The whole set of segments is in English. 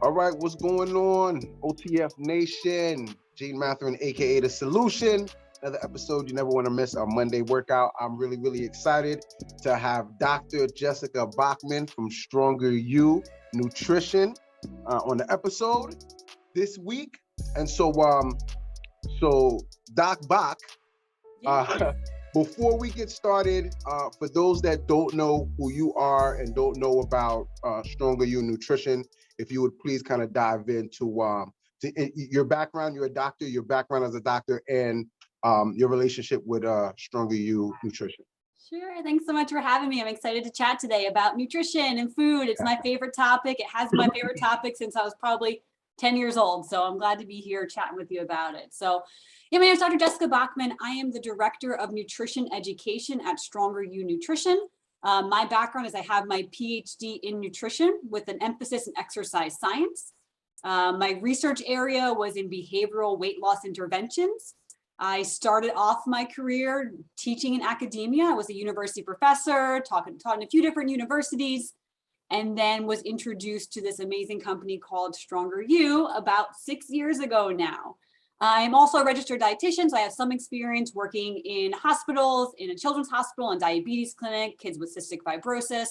All right, what's going on, OTF Nation? Gene Matherin, aka The Solution. Another episode you never want to miss, our Monday workout. I'm really excited to have Dr. Jessica Bachman from Stronger You Nutrition on the episode this week. And so Doc Bach, before we get started, for those that don't know who you are and don't know about Stronger You Nutrition, if you would please kind of dive into your background. You're a doctor, your background as a doctor, and your relationship with Stronger You Nutrition. Sure. Thanks so much for having me. I'm excited to chat today about nutrition and food. It's my favorite topic. It has been my favorite topic since I was probably 10 years old. So I'm glad to be here chatting with you about it. So yeah, my name is Dr. Jessica Bachman. I am the Director of Nutrition Education at Stronger You Nutrition. My background is I have my PhD in nutrition with an emphasis in exercise science. My research area was in behavioral weight loss interventions. I started off my career teaching in academia. I was a university professor, taught in a few different universities, and then was introduced to this amazing company called Stronger You about 6 years ago now. I'm also a registered dietitian, so I have some experience working in hospitals, in a children's hospital and diabetes clinic, kids with cystic fibrosis.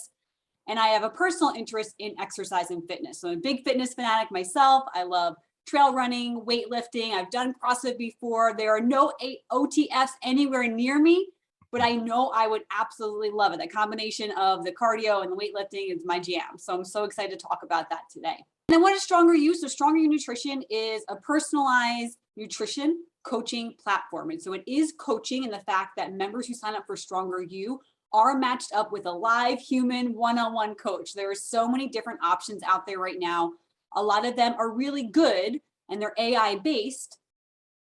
And I have a personal interest in exercise and fitness. So I'm a big fitness fanatic myself. I love trail running, weightlifting. I've done CrossFit before. There are no OTFs anywhere near me, but I know I would absolutely love it. The combination of the cardio and the weightlifting is my jam. So I'm so excited to talk about that today. And then what is Stronger You? So Stronger You Nutrition is a personalized nutrition coaching platform. And so it is coaching in the fact that members who sign up for Stronger You are matched up with a live human one-on-one coach. There are so many different options out there right now. A lot of them are really good and they're AI based,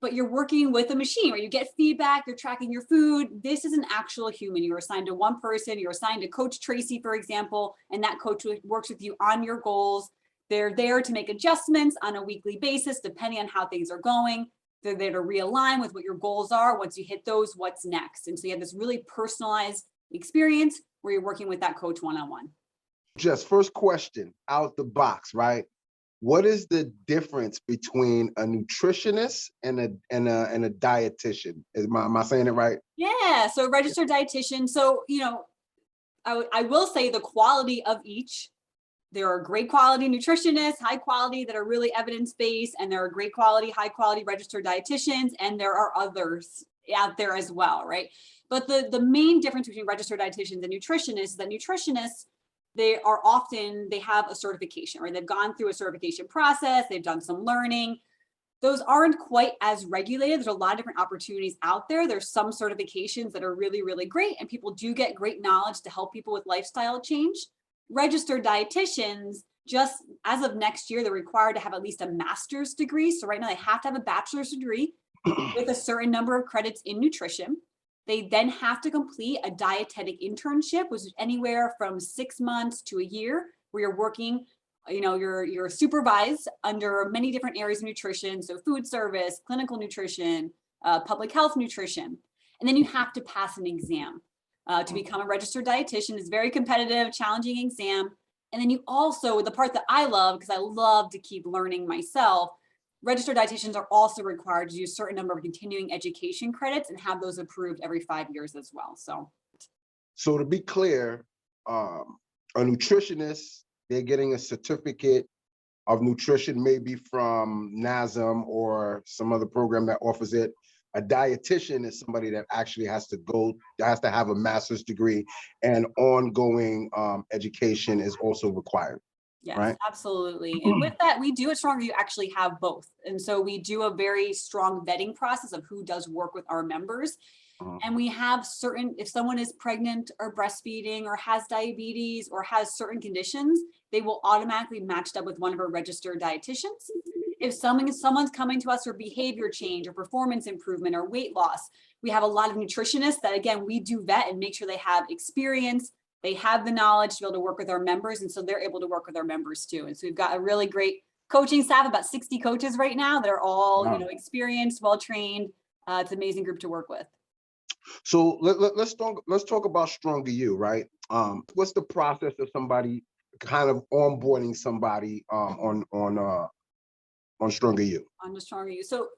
but you're working with a machine where you get feedback, you're tracking your food. This is an actual human. You're assigned to one person, you're assigned to Coach Tracy, for example, and that coach works with you on your goals. They're there to make adjustments on a weekly basis, depending on how things are going. They're there to realign with what your goals are. Once you hit those, what's next? And so you have this really personalized experience where you're working with that coach one-on-one. Just first question out the box, right? What is the difference between a nutritionist and a dietitian? Am I saying it right? Yeah, so a registered dietitian. So, I will say the quality of each. There are great quality nutritionists, high quality that are really evidence-based, and there are great quality, high quality registered dietitians, and there are others out there as well, right? But the main difference between registered dietitians and nutritionists is that nutritionists, they have a certification, right? They've gone through a certification process, they've done some learning. Those aren't quite as regulated. There's a lot of different opportunities out there. There's some certifications that are really great, and people do get great knowledge to help people with lifestyle change. Registered dietitians, just as of next year, they're required to have at least a master's degree. So right now they have to have a bachelor's degree with a certain number of credits in nutrition. They then have to complete a dietetic internship, which is anywhere from 6 months to a year, where you're working, you're supervised under many different areas of nutrition. So food service, clinical nutrition, public health nutrition. And then you have to pass an exam. To become a registered dietitian. Is very competitive, challenging exam. And then you also, the part that I love, because I love to keep learning myself, registered dietitians are also required to do a certain number of continuing education credits and have those approved every 5 years as well. So to be clear, a nutritionist, they're getting a certificate of nutrition, maybe from NASM or some other program that offers it. A dietitian is somebody that actually has to have a master's degree, and ongoing education is also required. Yes, right? Absolutely. And with that, we do at Stronger You actually have both. And so we do a very strong vetting process of who does work with our members. And we have if someone is pregnant or breastfeeding or has diabetes or has certain conditions, they will automatically matched up with one of our registered dietitians. If someone's coming to us for behavior change or performance improvement or weight loss, we have a lot of nutritionists that, again, we do vet and make sure they have experience, they have the knowledge to be able to work with our members. And so they're able to work with our members too. And so we've got a really great coaching staff, about 60 coaches right now. They're all, experienced, well-trained. It's an amazing group to work with. So let's talk about Stronger You, right? What's the process of somebody kind of onboarding somebody on Stronger You? On the Stronger You. So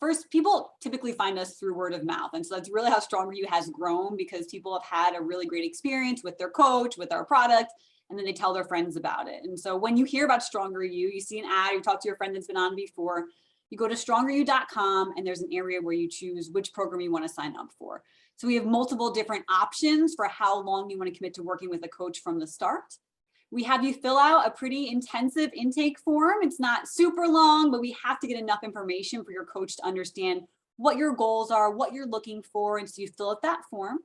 first, people typically find us through word of mouth. And so that's really how Stronger You has grown, because people have had a really great experience with their coach, with our product, and then they tell their friends about it. And so when you hear about Stronger You, you see an ad, you talk to your friend that's been on before, you go to strongeryou.com, and there's an area where you choose which program you want to sign up for. So we have multiple different options for how long you want to commit to working with a coach from the start. We have you fill out a pretty intensive intake form. It's not super long, but we have to get enough information for your coach to understand what your goals are, what you're looking for. And so you fill out that form.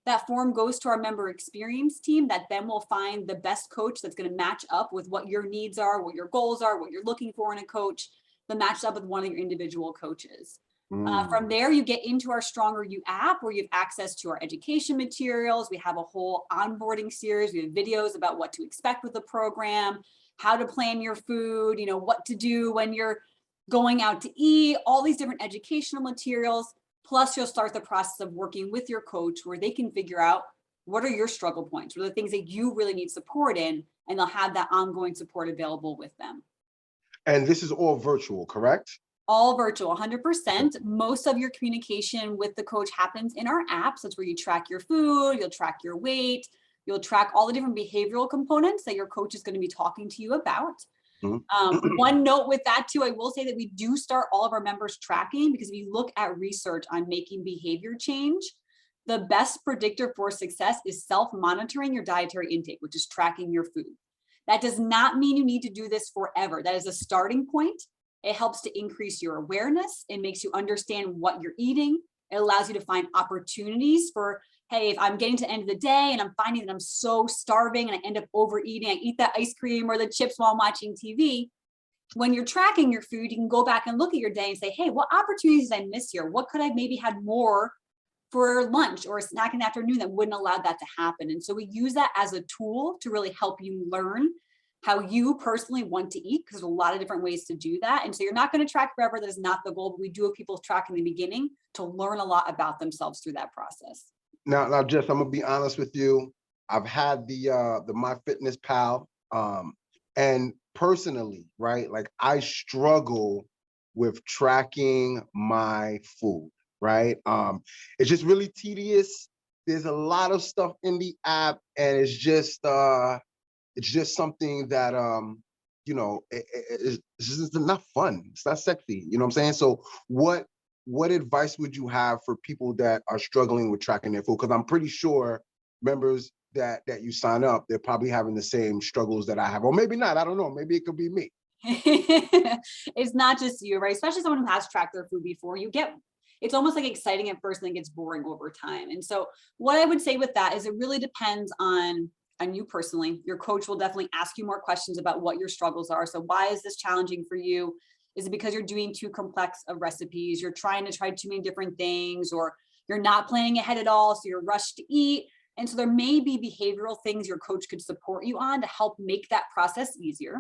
That form goes to our member experience team that then will find the best coach that's going to match up with what your needs are, what your goals are, what you're looking for in a coach, that matches up with one of your individual coaches. From there, you get into our Stronger You app, where you have access to our education materials. We have a whole onboarding series. We have videos about what to expect with the program, how to plan your food, what to do when you're going out to eat, all these different educational materials. Plus, you'll start the process of working with your coach, where they can figure out what are your struggle points, what are the things that you really need support in, and they'll have that ongoing support available with them. And this is all virtual, correct? All virtual, 100%. Most of your communication with the coach happens in our apps. That's where you track your food, you'll track your weight, you'll track all the different behavioral components that your coach is going to be talking to you about. One note with that too, I will say that we do start all of our members tracking, because if you look at research on making behavior change, the best predictor for success is self-monitoring your dietary intake, which is tracking your food. That does not mean you need to do this forever. That is a starting point. It helps to increase your awareness. It makes you understand what you're eating. It allows you to find opportunities for, hey, if I'm getting to the end of the day and I'm finding that I'm so starving and I end up overeating, I eat that ice cream or the chips while I'm watching TV. When you're tracking your food, you can go back and look at your day and say, hey, what opportunities did I miss here? What could I maybe had more for lunch or a snack in the afternoon that wouldn't allow that to happen? And so we use that as a tool to really help you learn how you personally want to eat, because there's a lot of different ways to do that. And so you're not going to track forever. That is not the goal, but we do have people track in the beginning to learn a lot about themselves through that process. Now, Jess, I'm gonna be honest with you. I've had the MyFitnessPal, and personally, right, like I struggle with tracking my food, right? It's just really tedious. There's a lot of stuff in the app, and it's just something that it's just not fun. It's not sexy. You know what I'm saying? So what advice would you have for people that are struggling with tracking their food? Because I'm pretty sure members that you sign up, they're probably having the same struggles that I have, or maybe not. I don't know. Maybe it could be me. It's not just you, right? Especially someone who has tracked their food before. It's almost like exciting at first and then gets boring over time. And so what I would say with that is it really depends on you personally. Your coach will definitely ask you more questions about what your struggles are. So why is this challenging for you? Is it because you're doing too complex of recipes? You're trying to try too many different things, or you're not planning ahead at all, so you're rushed to eat? And so there may be behavioral things your coach could support you on to help make that process easier.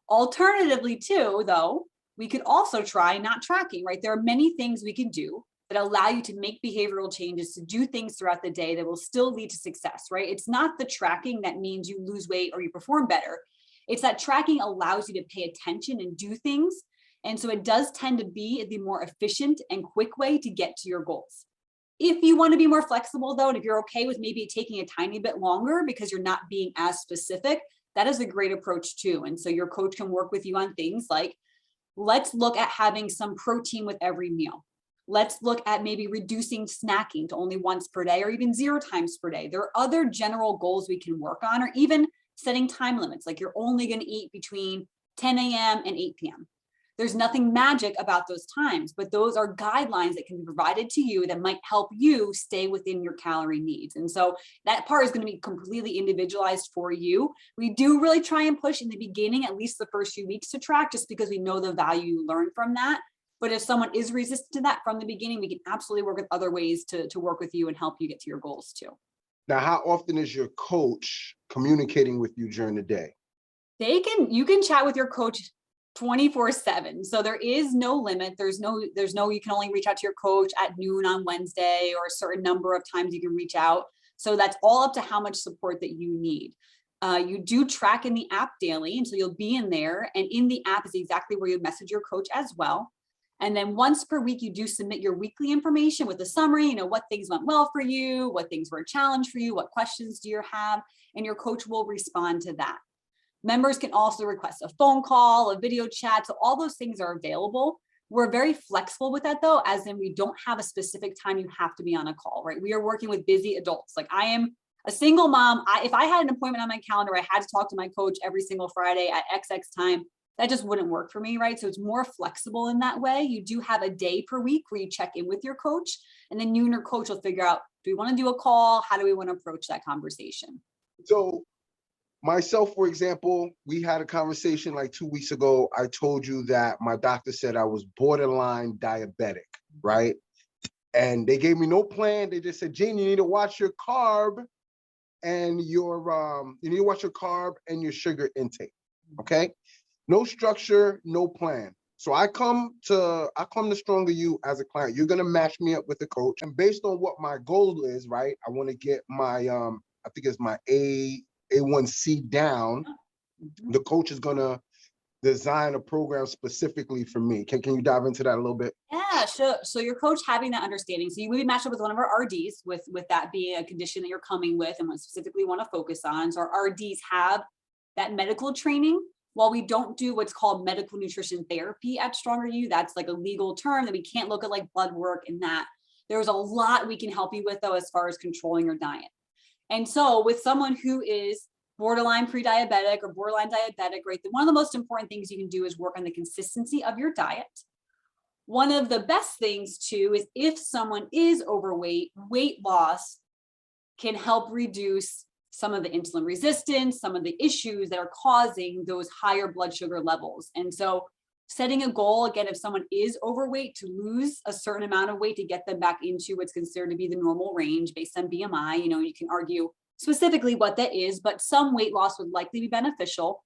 Alternatively, too, though, we could also try not tracking, right? There are many things we can do that allow you to make behavioral changes, to do things throughout the day that will still lead to success, right? It's not the tracking that means you lose weight or you perform better. It's that tracking allows you to pay attention and do things. And so it does tend to be the more efficient and quick way to get to your goals. If you want to be more flexible, though, and if you're okay with maybe taking a tiny bit longer because you're not being as specific, that is a great approach too. And so your coach can work with you on things like, let's look at having some protein with every meal. Let's look at maybe reducing snacking to only once per day or even 0 times per day. There are other general goals we can work on, or even setting time limits, like you're only going to eat between 10 a.m. and 8 p.m. There's nothing magic about those times, but those are guidelines that can be provided to you that might help you stay within your calorie needs. And so that part is going to be completely individualized for you. We do really try and push in the beginning, at least the first few weeks, to track, just because we know the value you learn from that. But if someone is resistant to that from the beginning, we can absolutely work with other ways to work with you and help you get to your goals too. Now, how often is your coach communicating with you during the day? You can chat with your coach 24/7. So there is no limit. There's no, you can only reach out to your coach at noon on Wednesday, or a certain number of times you can reach out. So that's all up to how much support that you need. You do track in the app daily, and so you'll be in there, and in the app is exactly where you message your coach as well. And then once per week, you do submit your weekly information with a summary, what things went well for you, what things were a challenge for you, what questions do you have, and your coach will respond to that. Members can also request a phone call, a video chat, so all those things are available. We're very flexible with that though, as in we don't have a specific time you have to be on a call, right? We are working with busy adults. Like I am a single mom. If I had an appointment on my calendar, I had to talk to my coach every single Friday at XX time. That just wouldn't work for me, right? So it's more flexible in that way. You do have a day per week where you check in with your coach, and then you and your coach will figure out, do we want to do a call? How do we want to approach that conversation? So myself, for example, we had a conversation like 2 weeks ago. I told you that my doctor said I was borderline diabetic, right? And they gave me no plan. They just said, Gene, you need to watch your carb and your sugar intake. Okay. No structure, no plan. So I come to Stronger You as a client. You're gonna match me up with the coach, and based on what my goal is, right? I want to get my I think it's my A1C down. The coach is gonna design a program specifically for me. Can you dive into that a little bit? Yeah, so your coach having that understanding. So you would be matched up with one of our RDs with that being a condition that you're coming with and what specifically want to focus on. So our RDs have that medical training. While we don't do what's called medical nutrition therapy at Stronger You, that's like a legal term that we can't look at like blood work and that. There's a lot we can help you with though, as far as controlling your diet. And so with someone who is borderline pre-diabetic or borderline diabetic, right, one of the most important things you can do is work on the consistency of your diet. One of the best things too is if someone is overweight, weight loss can help reduce some of the insulin resistance, some of the issues that are causing those higher blood sugar levels. And so setting a goal, again, if someone is overweight, to lose a certain amount of weight to get them back into what's considered to be the normal range based on BMI. You can argue specifically what that is, but some weight loss would likely be beneficial.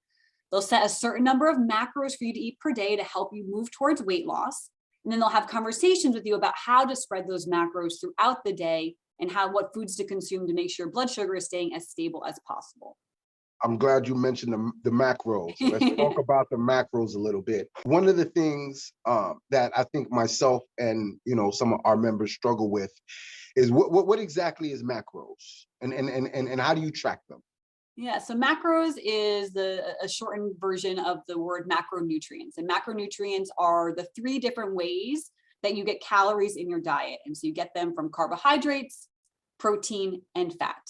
They'll set a certain number of macros for you to eat per day to help you move towards weight loss. And then they'll have conversations with you about how to spread those macros throughout the day and what foods to consume to make sure blood sugar is staying as stable as possible. I'm glad you mentioned the macros. Let's talk about the macros a little bit. One of the things that I think myself and some of our members struggle with is what exactly is macros, and how do you track them? Yeah, so macros is a shortened version of the word macronutrients, and macronutrients are the 3 different ways that you get calories in your diet, and so you get them from carbohydrates, protein, and fat.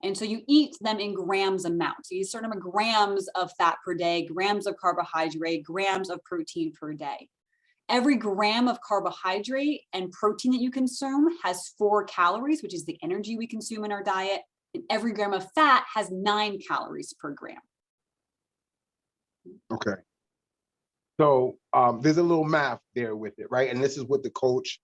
And so you eat them in grams amount. So you eat a certain number of grams of fat per day, grams of carbohydrate, grams of protein per day. Every gram of carbohydrate and protein that you consume has 4 calories, which is the energy we consume in our diet. And every gram of fat has 9 calories per gram. Okay. So there's a little math there with it, right? And this is what the coach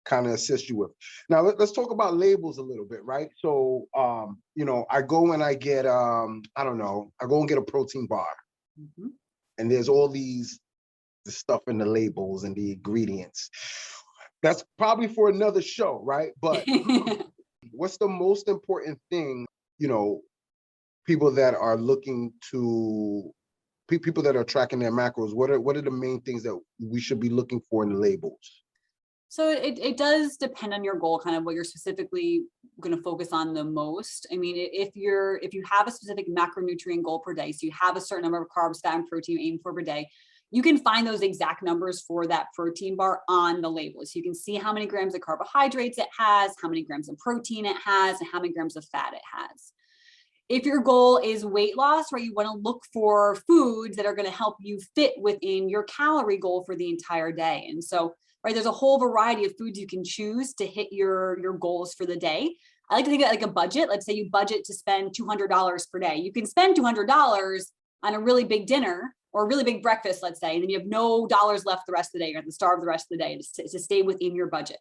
kind of assist you with. Now let's talk about labels a little bit, right? So I go and I get I go and get a protein bar, and there's all the stuff in the labels and the ingredients. That's probably for another show, right? But what's the most important thing, people that are people that are tracking their macros, what are the main things that we should be looking for in the labels? So it does depend on your goal, kind of what you're specifically going to focus on the most. I mean, if you have a specific macronutrient goal per day, so you have a certain number of carbs, fat, and protein you aim for per day, you can find those exact numbers for that protein bar on the label. So you can see how many grams of carbohydrates it has, how many grams of protein it has, and how many grams of fat it has. If your goal is weight loss, right, you want to look for foods that are going to help you fit within your calorie goal for the entire day. And so, right, there's a whole variety of foods you can choose to hit your goals for the day. I like to think of it like a budget. Let's say you budget to spend $200 per day. You can spend $200 on a really big dinner or a really big breakfast, let's say, and then you have no dollars left the rest of the day. You're going to starve the rest of the day to stay within your budget.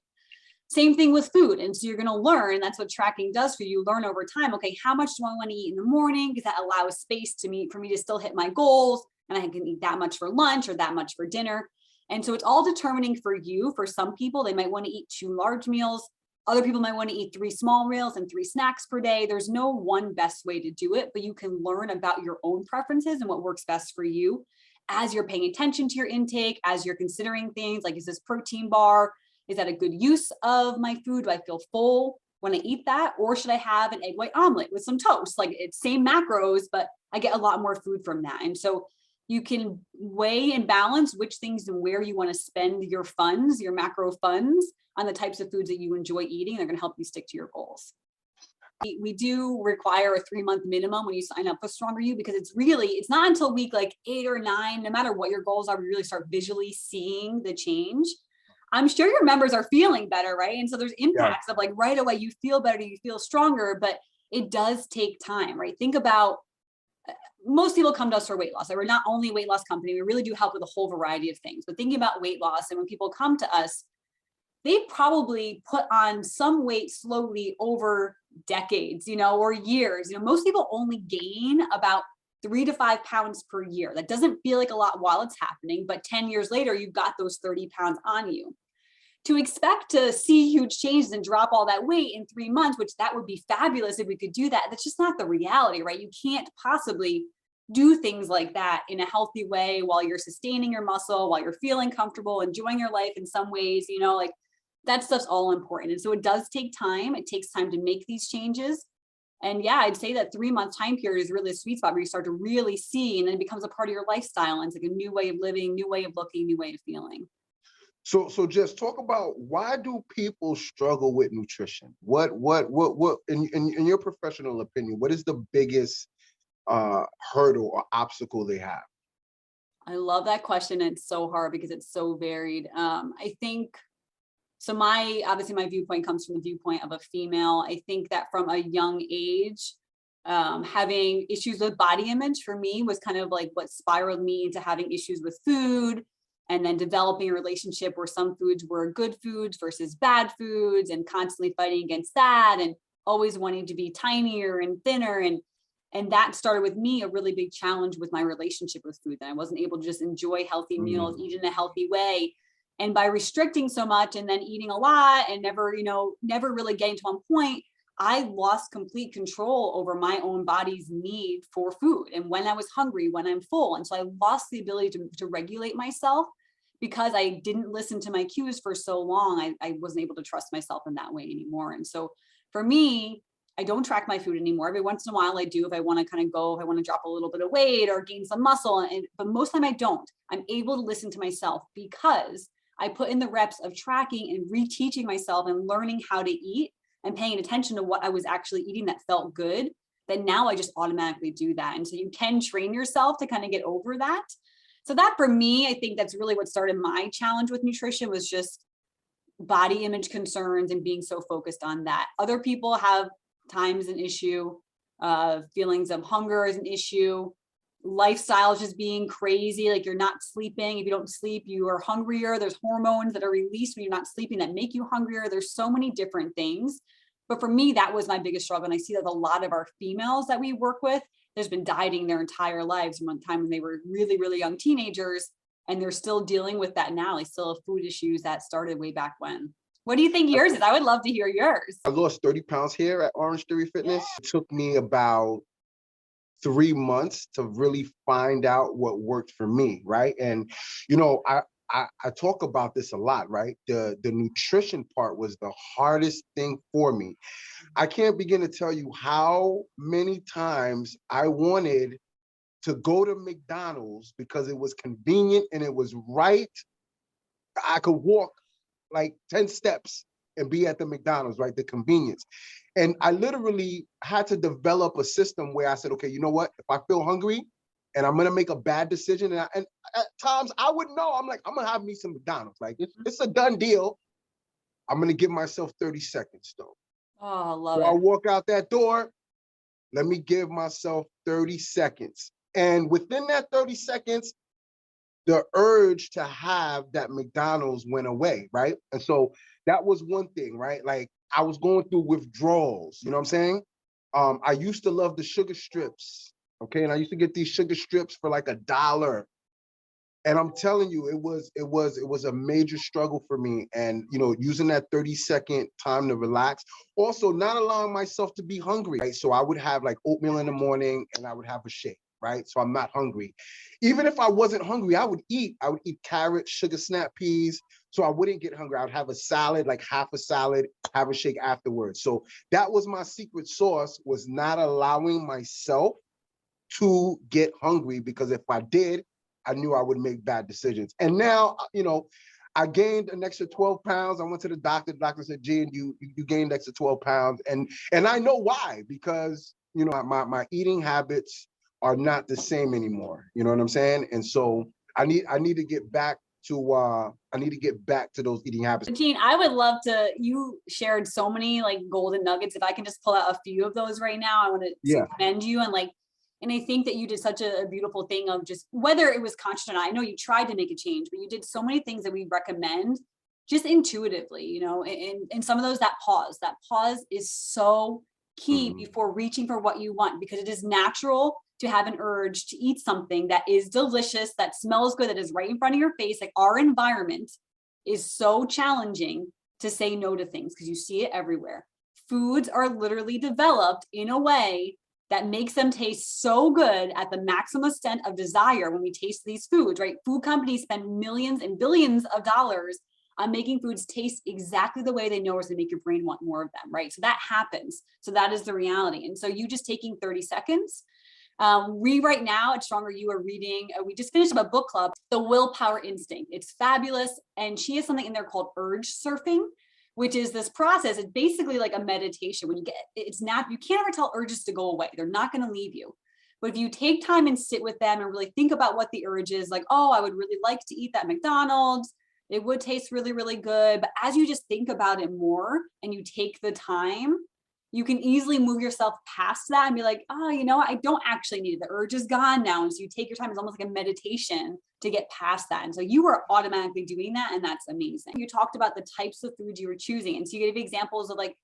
Same thing with food. And so you're going to learn, that's what tracking does for you. Learn over time, okay, how much do I want to eat in the morning? Because that allows space for me to still hit my goals. And I can eat that much for lunch or that much for dinner. And so it's all determining for you. For some people, they might want to eat 2 large meals. Other people might want to eat 3 small meals and 3 snacks per day. There's no one best way to do it, but you can learn about your own preferences and what works best for you as you're paying attention to your intake, as you're considering things like, is this protein bar? Is that a good use of my food? Do I feel full when I eat that? Or should I have an egg white omelet with some toast? Like, it's same macros, but I get a lot more food from that. And so you can weigh and balance which things and where you want to spend your funds, your macro funds, on the types of foods that you enjoy eating. They're going to help you stick to your goals. We do require a 3-month minimum when you sign up for Stronger You, because it's not until week like 8 or 9, no matter what your goals are, we really start visually seeing the change. I'm sure your members are feeling better, right? And so there's impacts of like right away, you feel better, you feel stronger, but it does take time, right? Think about, most people come to us for weight loss. We're not only a weight loss company, we really do help with a whole variety of things. But thinking about weight loss, and when people come to us, they probably put on some weight slowly over decades, or years. Most people only gain about 3 to 5 pounds per year. That doesn't feel like a lot while it's happening, but 10 years later, you've got those 30 pounds on you. To expect to see huge changes and drop all that weight in 3 months, which that would be fabulous if we could do that, that's just not the reality, right? You can't possibly do things like that in a healthy way while you're sustaining your muscle, while you're feeling comfortable, enjoying your life in some ways, like that stuff's all important. And so it does take time. It takes time to make these changes. And yeah, I'd say that 3-month time period is really a sweet spot where you start to really see, and then it becomes a part of your lifestyle. And it's like a new way of living, new way of looking, new way of feeling. So just talk about, why do people struggle with nutrition? What in your professional opinion, what is the biggest hurdle or obstacle they have? I love that question. It's so hard because it's so varied. I think, so obviously my viewpoint comes from the viewpoint of a female. I think that from a young age, having issues with body image for me was kind of like what spiraled me into having issues with food, and then developing a relationship where some foods were good foods versus bad foods, and constantly fighting against that, and always wanting to be tinier and thinner. And that started with me a really big challenge with my relationship with food, that I wasn't able to just enjoy healthy meals, eat in a healthy way. And by restricting so much and then eating a lot and never really getting to one point, I lost complete control over my own body's need for food, and when I was hungry, when I'm full. And so I lost the ability to regulate myself because I didn't listen to my cues for so long. I wasn't able to trust myself in that way anymore. And so for me, I don't track my food anymore. Every once in a while I do, if I want to kind of go, if I want to drop a little bit of weight or gain some muscle, but most of the time I don't. I'm able to listen to myself because I put in the reps of tracking and reteaching myself and learning how to eat and paying attention to what I was actually eating that felt good. Then now I just automatically do that. And so you can train yourself to kind of get over that. So that, for me, I think that's really what started my challenge with nutrition, was just body image concerns and being so focused on that. Other people have time is an issue, feelings of hunger is an issue, lifestyle is just being crazy, like you're not sleeping. If you don't sleep, you are hungrier. There's hormones that are released when you're not sleeping that make you hungrier. There's so many different things. But for me, that was my biggest struggle. And I see that a lot of our females that we work with, there's been dieting their entire lives from one time when they were really, really young teenagers, and they're still dealing with that now. They still have food issues that started way back when. What do you think yours is? I would love to hear yours. I lost 30 pounds here at Orangetheory Fitness. Yeah. It took me about 3 months to really find out what worked for me, right? And I talk about this a lot, right? The nutrition part was the hardest thing for me. I can't begin to tell you how many times I wanted to go to McDonald's because it was convenient and it was right. I could walk like 10 steps and be at the McDonald's, right? The convenience. And I literally had to develop a system where I said, okay, you know what? If I feel hungry and I'm gonna make a bad decision, and at times I would know, I'm like, I'm gonna have me some McDonald's. Like, it's a done deal. I'm gonna give myself 30 seconds though. Oh, I love it. I walk out that door, let me give myself 30 seconds. And within that 30 seconds, the urge to have that McDonald's went away, right? And so that was one thing, right? Like, I was going through withdrawals, you know what I'm saying? I used to love the sugar strips, okay? And I used to get these sugar strips for like $1. And I'm telling you, it was a major struggle for me. And using that 30-second time to relax, also not allowing myself to be hungry, right? So I would have like oatmeal in the morning and I would have a shake, right? So I'm not hungry. Even if I wasn't hungry, I would eat carrots, sugar snap peas. So I wouldn't get hungry. I would have a salad, like half a salad, have a shake afterwards. So that was my secret sauce, was not allowing myself to get hungry, because if I did, I knew I would make bad decisions. And now, I gained an extra 12 pounds. I went to the doctor. The doctor said, Gene, you gained extra 12 pounds. And I know why, because, my eating habits are not the same anymore. You know what I'm saying? And so I need to get back to those eating habits. Gene, I would love to, you shared so many like golden nuggets. If I can just pull out a few of those right now, I want to commend you. And I think that you did such a beautiful thing of just, whether it was conscious or not, I know you tried to make a change, but you did so many things that we recommend just intuitively, and some of those, that pause is so key before reaching for what you want, because it is natural to have an urge to eat something that is delicious, that smells good, that is right in front of your face. Like, our environment is so challenging to say no to things because you see it everywhere. Foods are literally developed in a way that makes them taste so good at the maximum extent of desire when we taste these foods, right? Food companies spend millions and billions of dollars on making foods taste exactly the way they know is to make your brain want more of them, right? So that happens. So that is the reality. And so you just taking 30 seconds. We right now at Stronger You are reading, we just finished up a book club, The Willpower Instinct. It's fabulous. And she has something in there called urge surfing, which is this process. It's basically like a meditation. When you you can't ever tell urges to go away. They're not going to leave you. But if you take time and sit with them and really think about what the urge is, like, oh, I would really like to eat that McDonald's. It would taste really, really good. But as you just think about it more and you take the time, you can easily move yourself past that and be like, oh, I don't actually need it. The urge is gone now. And so you take your time. It's almost like a meditation to get past that. And so you were automatically doing that. And that's amazing. You talked about the types of foods you were choosing. And so you gave examples of like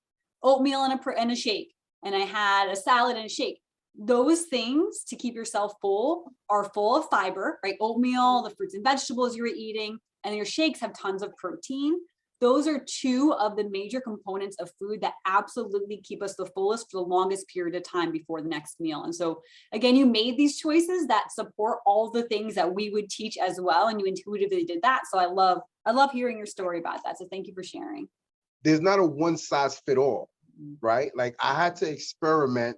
oatmeal and a shake. And I had a salad and a shake. Those things to keep yourself full are full of fiber, right? Oatmeal, the fruits and vegetables you were eating, and your shakes have tons of protein. Those are two of the major components of food that absolutely keep us the fullest for the longest period of time before the next meal. And so again, you made these choices that support all the things that we would teach as well. And you intuitively did that. So I love hearing your story about that. So thank you for sharing. There's not a one size fit all, right? Like, I had to experiment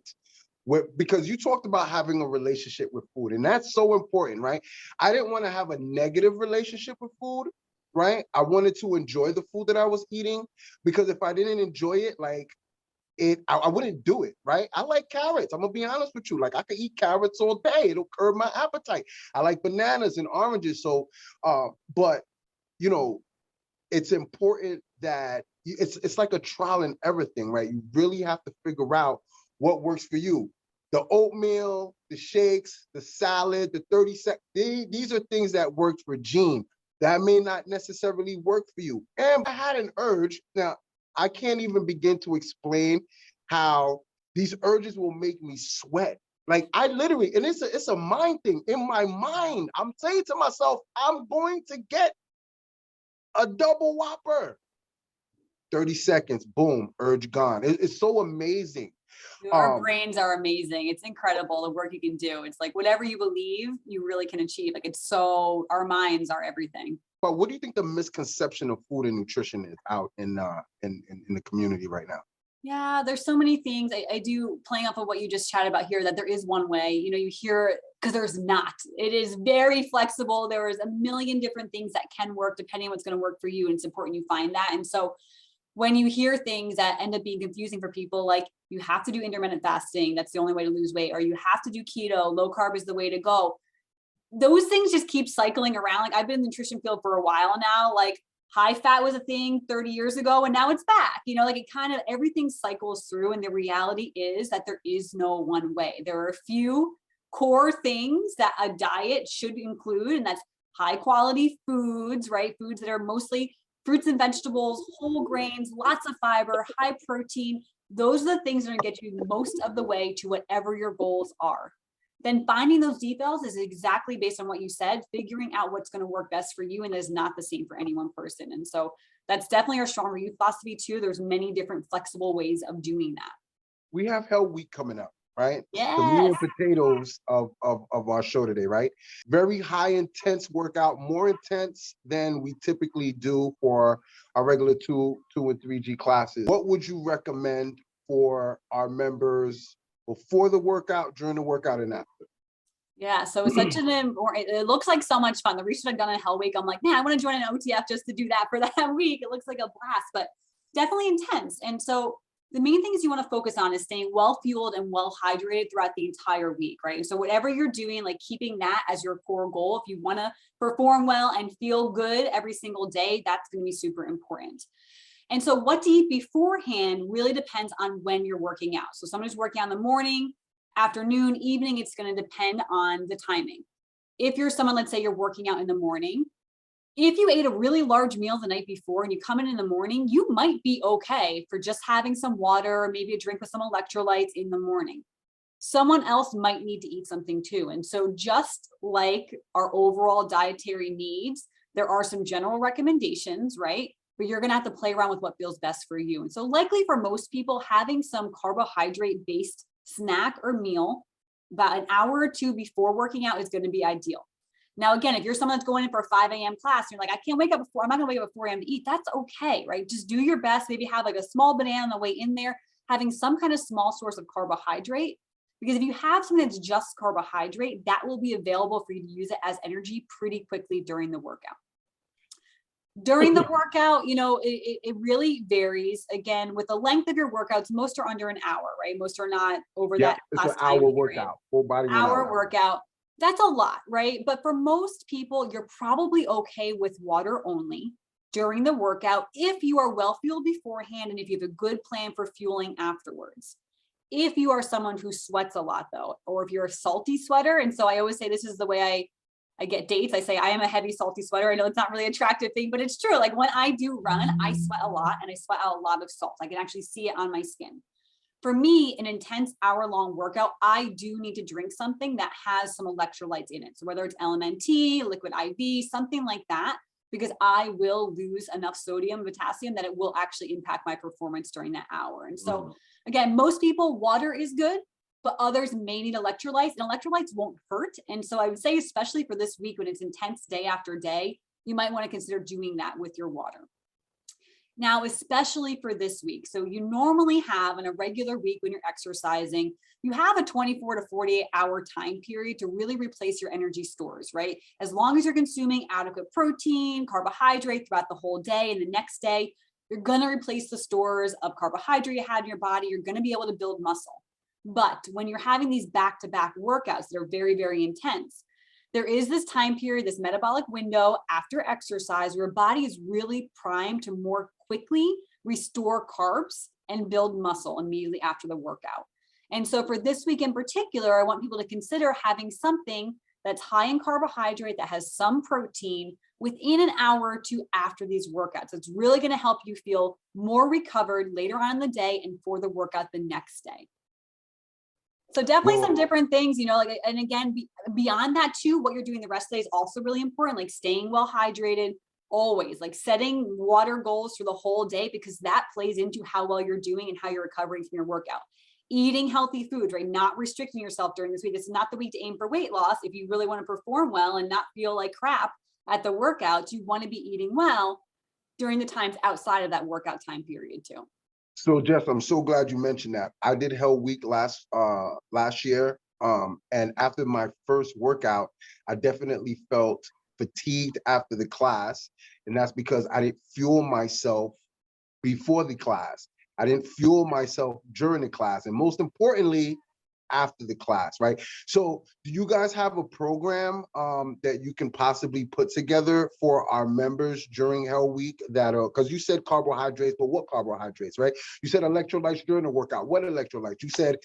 because you talked about having a relationship with food, and that's so important, right? I didn't want to have a negative relationship with food, right? I wanted to enjoy the food that I was eating, because if I didn't enjoy it, like I wouldn't do it, right? I like carrots. I'm gonna be honest with you. Like, I could eat carrots all day. It'll curb my appetite. I like bananas and oranges. So, but it's important that it's like a trial and everything, right? You really have to figure out what works for you. The oatmeal, the shakes, the salad, the 30 sec. These are things that worked for Gene. That may not necessarily work for you. And I had an urge. Now, I can't even begin to explain how these urges will make me sweat. Like, I literally, and it's a mind thing. In my mind, I'm saying to myself, I'm going to get a double Whopper. 30 seconds, boom, urge gone. It's so amazing. Our brains are amazing. It's incredible the work you can do. It's like whatever you believe, you really can achieve. Like, our minds are everything. But what do you think the misconception of food and nutrition is out in the community right now? Yeah, there's so many things. I do, playing off of what you just chatted about here, that there is one way. You hear, because there's not. It is very flexible. There is a million different things that can work depending on what's going to work for you. And it's important you find that. And so when you hear things that end up being confusing for people, like you have to do intermittent fasting, that's the only way to lose weight, or you have to do keto, low carb is the way to go. Those things just keep cycling around. Like, I've been in the nutrition field for a while now. Like, high fat was a thing 30 years ago, and now it's back. Like, it kind of, everything cycles through. And the reality is that there is no one way. There are a few core things that a diet should include, and that's high quality foods, right? Foods that are mostly fruits and vegetables, whole grains, lots of fiber, high protein. Those are the things that are going to get you most of the way to whatever your goals are. then finding those details is exactly based on what you said, figuring out what's going to work best for you, and is not the same for any one person. And so that's definitely our stronger youth philosophy too. There's many different flexible ways of doing that. We have Hell Week coming up, right? The meat Yes. and potatoes of our show today, right? Very high intense workout, more intense than we typically do for our regular 2 and 3G classes. What would you recommend for our members before the workout, during the workout, and after? Yeah, so it's such an important, it looks like so much fun. The research I've done in Hell Week, I'm like, man, I want to join an OTF just to do that for that week. It looks like a blast, but definitely intense. And so the main things you want to focus on is staying well fueled and well hydrated throughout the entire week, right? So whatever you're doing, like keeping that as your core goal, if you want to perform well and feel good every single day, that's going to be super important. And so what to eat beforehand really depends on when you're working out. So someone who's working out in the morning, afternoon, evening, it's going to depend on the timing. If you're someone, let's say you're working out in the morning, if you ate a really large meal the night before and you come in the morning, you might be okay for just having some water or maybe a drink with some electrolytes in the morning. Someone else might need to eat something too. And so just like our overall dietary needs, there are some general recommendations, right? But you're going to have to play around with what feels best for you. And so likely for most people, having some carbohydrate-based snack or meal about an hour or two before working out is going to be ideal. Now, again, if you're someone that's going in for a 5 a.m. class, and you're like, I can't wake up before, I'm not going to wake up at 4 a.m. to eat. That's okay, right? Just do your best. Maybe have like a small banana on the way in there, having some kind of small source of carbohydrate. Because if you have something that's just carbohydrate, that will be available for you to use it as energy pretty quickly during the workout. During the workout, it really varies. Again, with the length of your workouts, most are under an hour, right? Most are not over that. It's an hour workout, full body workout. That's a lot, right? But for most people, you're probably okay with water only during the workout if you are well fueled beforehand and if you have a good plan for fueling afterwards. If you are someone who sweats a lot though, or if you're a salty sweater, and so I always say this is the way I get dates. I say I am a heavy salty sweater. I know it's not really an attractive thing, but it's true. Like when I do run, I sweat a lot and I sweat out a lot of salt. I can actually see it on my skin. For me, an intense hour-long workout, I do need to drink something that has some electrolytes in it. So whether it's LMNT, liquid IV, something like that, because I will lose enough sodium, potassium that it will actually impact my performance during that hour. And so again, most people, water is good, but others may need electrolytes, and electrolytes won't hurt. And so I would say, especially for this week when it's intense day after day, you might want to consider doing that with your water. Now, especially for this week. So you normally have in a regular week when you're exercising, you have a 24 to 48 hour time period to really replace your energy stores, right? As long as you're consuming adequate protein, carbohydrate throughout the whole day and the next day, you're going to replace the stores of carbohydrate you had in your body. You're going to be able to build muscle. But when you're having these back-to-back workouts that are very, very intense, there is this time period, this metabolic window after exercise where your body is really primed to more quickly restore carbs and build muscle immediately after the workout. And so for this week in particular, I want people to consider having something that's high in carbohydrate, that has some protein within an hour or two after these workouts. It's really going to help you feel more recovered later on in the day and for the workout the next day. So definitely some different things, and again, beyond that too, what you're doing the rest of the day is also really important, like staying well hydrated, always like setting water goals for the whole day, because that plays into how well you're doing and how you're recovering from your workout. Eating healthy foods, right? Not restricting yourself during this week. It's not the week to aim for weight loss. If you really want to perform well and not feel like crap at the workouts, you want to be eating well during the times outside of that workout time period too. So Jess, I'm so glad you mentioned that. I did Hell Week last year. And after my first workout, I definitely felt fatigued after the class. And that's because I didn't fuel myself before the class. I didn't fuel myself during the class. And most importantly, after the class, right? So do you guys have a program that you can possibly put together for our members during Hell Week that are, because you said carbohydrates, but what carbohydrates, right? You said electrolytes during the workout. What electrolytes? You said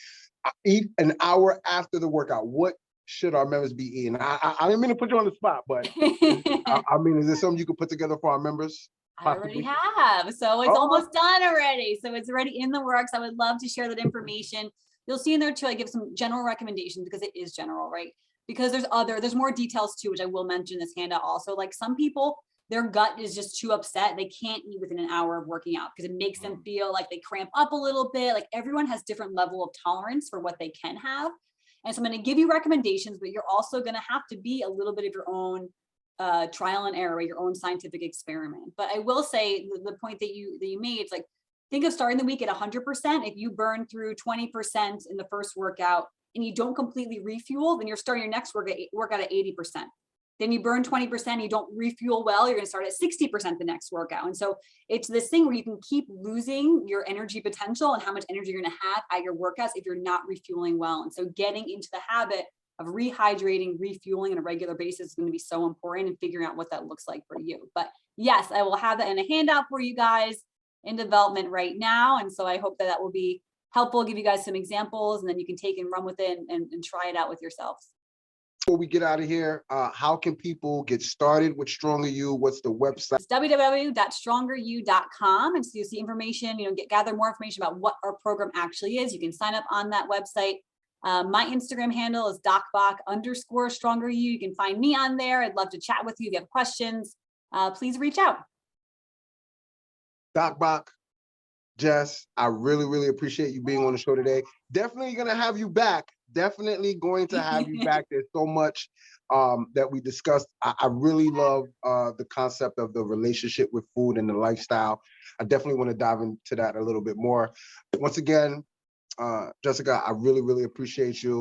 eat an hour after the workout. What should our members be eating? I didn't mean to put you on the spot, but is there something you could put together for our members? I already have. So it's almost done already. So it's already in the works. I would love to share that information. You'll see in there too, I give some general recommendations because it is general, right? Because there's more details too, which I will mention in this handout also. Like some people, their gut is just too upset. They can't eat within an hour of working out because it makes them feel like they cramp up a little bit. Like everyone has different level of tolerance for what they can have. And so I'm going to give you recommendations, but you're also going to have to be a little bit of your own trial and error, your own scientific experiment. But I will say the point that you made, it's like, think of starting the week at 100%. If you burn through 20% in the first workout and you don't completely refuel, then you're starting your next workout at 80%. Then you burn 20%, you don't refuel well, you're going to start at 60% the next workout. And so it's this thing where you can keep losing your energy potential and how much energy you're going to have at your workouts if you're not refueling well. And so getting into the habit of rehydrating, refueling on a regular basis is going to be so important, and figuring out what that looks like for you. But yes, I will have that in a handout for you guys in development right now. And so I hope that will be helpful, give you guys some examples, and then you can take and run with it and try it out with yourselves. Before we get out of here, how can people get started with Stronger You? What's the website? It's www.strongeryou.com. And so you see information, gather more information about what our program actually is. You can sign up on that website. My Instagram handle is docbach_StrongerYou. You can find me on there. I'd love to chat with you. If you have questions, please reach out. Doc Bach, Jess, I really, really appreciate you being on the show today. Definitely going to have you back. Definitely going to have you back. There's so much that we discussed. I really love the concept of the relationship with food and the lifestyle. I definitely want to dive into that a little bit more. Once again, Jessica, I really, really appreciate you.